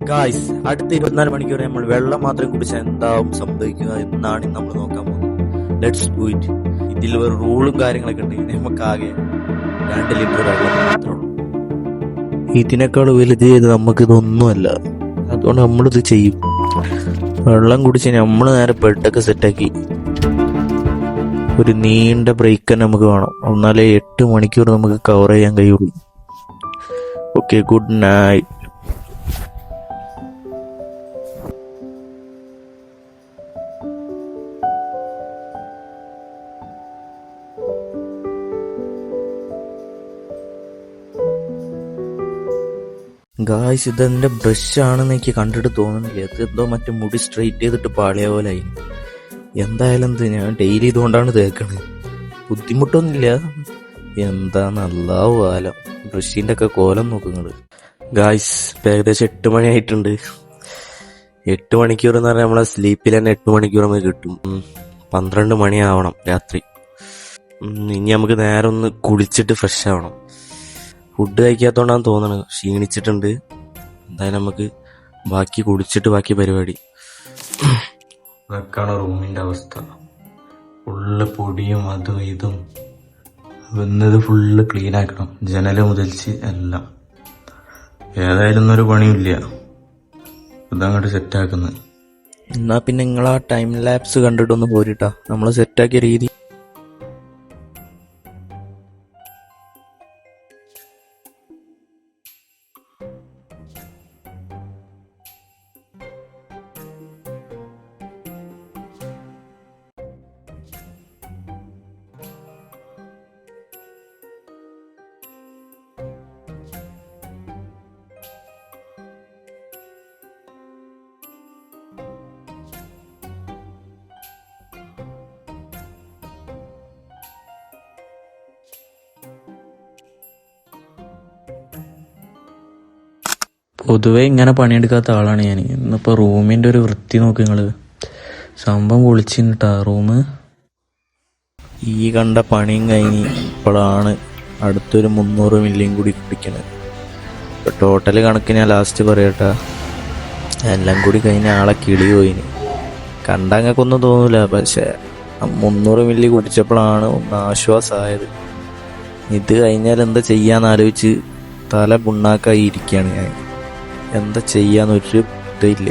Guys, അടുത്ത 24 മണിക്കൂർ നമ്മൾ വെള്ളം മാത്രം കുടിച്ചാൽ എന്താവും സംഭവിക്കുക എന്നാണ് നമ്മൾ നോക്കാൻ പോകുന്നത്. Let's do it. ഇതിൽ ഒരു റൂളും കാര്യങ്ങളൊക്കെ ഉണ്ട്. നമുക്കാകെ 2 ലിറ്റർ വെള്ളം മാത്രമേ ഉള്ളൂ. ഇതിനേക്കാൾ വലുത് ചെയ്ത് നമുക്കിതൊന്നുമല്ല. അതുകൊണ്ട് നമ്മളിത് ചെയ്യും. വെള്ളം കുടിച്ച് നമ്മൾ നേരെ ബെഡൊക്കെ സെറ്റാക്കി ഒരു നീണ്ട ബ്രേക്ക് തന്നെ നമുക്ക് വേണം. എന്നാലേ 8 മണിക്കൂർ നമുക്ക് കവർ ചെയ്യാൻ കഴിയുള്ളൂ. Okay, good night. ഗായ്സ്, ഇതെന്റെ ബ്രഷ് ആണെന്ന് എനിക്ക് കണ്ടിട്ട് തോന്നുന്നില്ല. ഇത് എന്തോ മറ്റേ മുടി സ്ട്രെയിറ്റ് ചെയ്തിട്ട് പാളിയ പോലെ ആയി. എന്തായാലും ഞാൻ ഡെയിലി ഇതുകൊണ്ടാണ് തേക്കണത്. ബുദ്ധിമുട്ടൊന്നുമില്ല. എന്താ നല്ല കാലം. ബ്രഷിന്റെ ഒക്കെ കോലം നോക്കുന്നത്. ഗായ്സ്, ഏകദേശം 8 മണി ആയിട്ടുണ്ട്. 8 മണിക്കൂർ എന്ന് പറഞ്ഞാൽ നമ്മളെ സ്ലീപ്പിൽ തന്നെ 8 മണിക്കൂർ നമുക്ക് കിട്ടും. 12 മണിയാവണം രാത്രി. ഇനി നമുക്ക് നേരെ ഒന്ന് കുളിച്ചിട്ട് ഫ്രഷ് ആവണം. ഫുഡ് കഴിക്കാത്തോണ്ടാന്ന് തോന്നണത്. ക്ഷീണിച്ചിട്ടുണ്ട്. എന്തായാലും നമുക്ക് ബാക്കി കുടിച്ചിട്ട് ബാക്കി പരിപാടി. അതൊക്കെയാണ് റൂമിന്റെ അവസ്ഥ. ഫുള്ള് പൊടിയും അതും ഇതും വന്നത് ഫുള്ള് ക്ലീൻ ആക്കണം. ജനല് മുതൽച്ച് എല്ലാം. ഏതായാലും ഒരു പണിയില്ല. ഇതങ്ങോട്ട് സെറ്റാക്കുന്നത്. എന്നാ പിന്നെ നിങ്ങൾ ആ ടൈം ലാപ്സ് കണ്ടിട്ടൊന്ന് പോരിട്ടാ നമ്മള് സെറ്റാക്കിയ രീതി. പൊതുവെ ഇങ്ങനെ പണിയെടുക്കാത്ത ആളാണ് ഞാൻ. ഇന്നിപ്പോൾ റൂമിൻ്റെ ഒരു വൃത്തി നോക്ക് നിങ്ങൾ. സംഭവം പൊളിച്ചിട്ടാ റൂം. ഈ കണ്ട പണിയും കഴിഞ്ഞ് ഇപ്പോഴാണ് അടുത്തൊരു 300 മില്ലിയും കൂടി കുടിക്കണത്. ഇപ്പോൾ ടോട്ടൽ കണക്ക് ഞാൻ ലാസ്റ്റ് പറയട്ടാ. എല്ലാം കൂടി കഴിഞ്ഞ ആളെ കിളി പോയിന്. കണ്ടങ്ങൾക്കൊന്നും തോന്നൂല. പക്ഷെ 300 മില്ലി കുടിച്ചപ്പോഴാണ് ഒന്ന് ആശ്വാസമായത്. ഇത് കഴിഞ്ഞാൽ എന്താ ചെയ്യാന്നാലോചിച്ച് തല പുണ്ണാക്കായി ഇരിക്കുകയാണ് ഞാൻ. എന്താ ചെയ്യാന്നൊരു ഇതില്ല.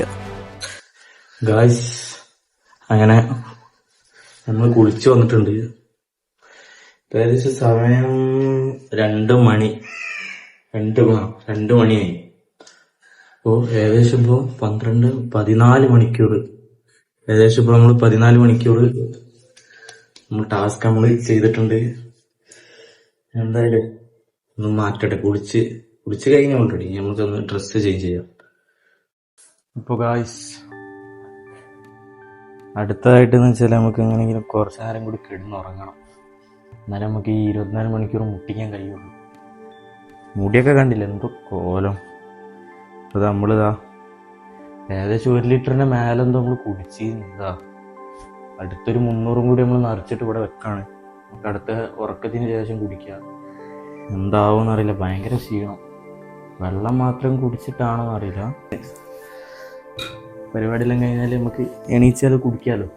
ഗായ്സ്, അങ്ങനെ നമ്മൾ കുളിച്ചു വന്നിട്ടുണ്ട്. ഏകദേശം സമയം 2 മണി 2 മണിയായി. അപ്പോൾ ഏകദേശം ഇപ്പോൾ 14 മണിക്കൂർ. ഏകദേശം ഇപ്പോൾ നമ്മൾ 14 മണിക്കൂർ നമ്മൾ ടാസ്ക് നമ്മൾ ചെയ്തിട്ടുണ്ട്. എന്തായാലും ഒന്ന് മാറ്റട്ടെ. കുളിച്ച് കഴിഞ്ഞ ഓൾറെഡി നമുക്കൊന്ന് ഡ്രസ്സ് ചേഞ്ച് ചെയ്യാം. ഇപ്പോൾ ഗായ്സ്, അടുത്തതായിട്ടെന്ന് വെച്ചാൽ നമുക്ക് എങ്ങനെയെങ്കിലും കുറച്ച് നേരം കൂടി കിടന്നുറങ്ങണം. എന്നാലും നമുക്ക് ഈ 24 മണിക്കൂർ മുട്ടിക്കാൻ കഴിയുള്ളൂ. മുടിയൊക്കെ കണ്ടില്ല എന്തോ കോലം. അത് നമ്മളിതാ ഏകദേശം 1 ലിറ്ററിന്റെ മേലെന്തോ നമ്മൾ കുടിച്ചിരുന്നതാ. അടുത്തൊരു 300 കൂടി നമ്മൾ നിറച്ചിട്ട് ഇവിടെ വെക്കാണ്. നമുക്ക് അടുത്ത ഉറക്കത്തിന് ശേഷം കുടിക്കാം. എന്താവും അറിയില്ല. ഭയങ്കര ക്ഷീണം. വെള്ളം മാത്രം കുടിച്ചിട്ടാണോ അറിയില്ല. പരിപാടിയെല്ലാം കഴിഞ്ഞാൽ നമുക്ക് എണീച്ചാൽ കുടിക്കാമല്ലോ.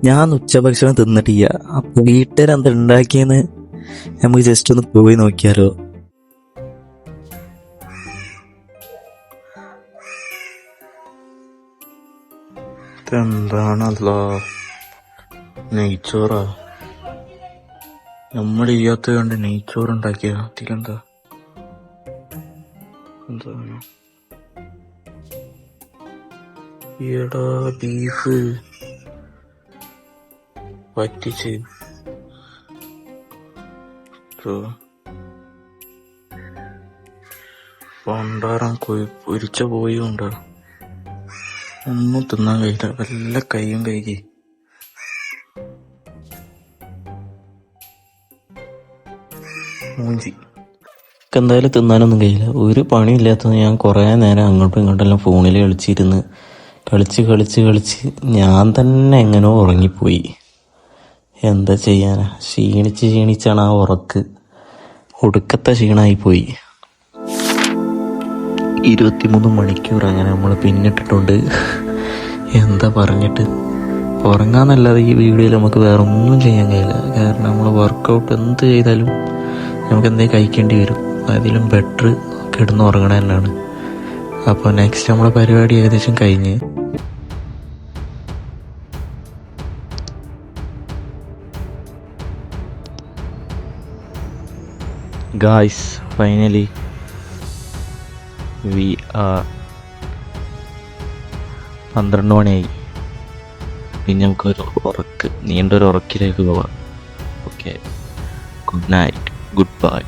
ഞാൻ ഉച്ചഭക്ഷണം തിന്നിട്ടില്ല. അപ്പൊ വീട്ടുകാരെന്താ ഉണ്ടാക്കിയെന്ന് നമുക്ക് ജസ്റ്റ് ഒന്ന് പോയി നോക്കിയാലോ. ഇതെന്താണല്ലോ, നെയ്ച്ചോറാ. നമ്മൾ ചെയ്യാത്ത കണ്ട് നെയ്ച്ചോറ് ഉണ്ടാക്കിയ. അതിലെന്താ എന്താണ്? ഈടാ ബീഫ് പറ്റിച്ച് പണ്ടാരം പൊരിച്ച പോയി കൊണ്ട് ഒന്നും തിന്നാൻ കഴിയില്ല. വല്ല കൈയും കൈകി മൂഞ്ചി. എന്തായാലും തിന്നാനൊന്നും കഴിയില്ല. ഒരു പണിയില്ലാത്തത് ഞാൻ കുറേ നേരം അങ്ങോട്ടും ഇങ്ങോട്ടെല്ലാം ഫോണിൽ കളിച്ച് ഞാൻ തന്നെ എങ്ങനെയോ ഉറങ്ങിപ്പോയി. എന്താ ചെയ്യാനാ, ക്ഷീണിച്ചാണ് ആ ഉറക്ക്. ഒടുക്കത്തെ ക്ഷീണമായിപ്പോയി. 23 മണിക്കൂർ അങ്ങനെ നമ്മൾ പിന്നിട്ടിട്ടുണ്ട്. എന്താ പറഞ്ഞിട്ട്, ഉറങ്ങാന്നല്ലാതെ ഈ വീഡിയോയിൽ നമുക്ക് വേറെ ഒന്നും ചെയ്യാൻ കഴിയില്ല. കാരണം നമ്മൾ വർക്കൗട്ട് എന്ത് ചെയ്താലും നമുക്ക് എന്തെങ്കിലും കഴിക്കേണ്ടി വരും. അതിലും ബെറ്റർ കിടന്ന് ഉറങ്ങണ തന്നെയാണ്. അപ്പോൾ നെക്സ്റ്റ് നമ്മളെ പരിപാടി ഏകദേശം കഴിഞ്ഞ്. ഗായ്സ്, ഫൈനലി വി ആർ 12 മണിയായി. ഇനി നമുക്കൊരു നീണ്ടൊരു ഉറക്കിലേക്ക് പോവാം. Okay, good night, good bye.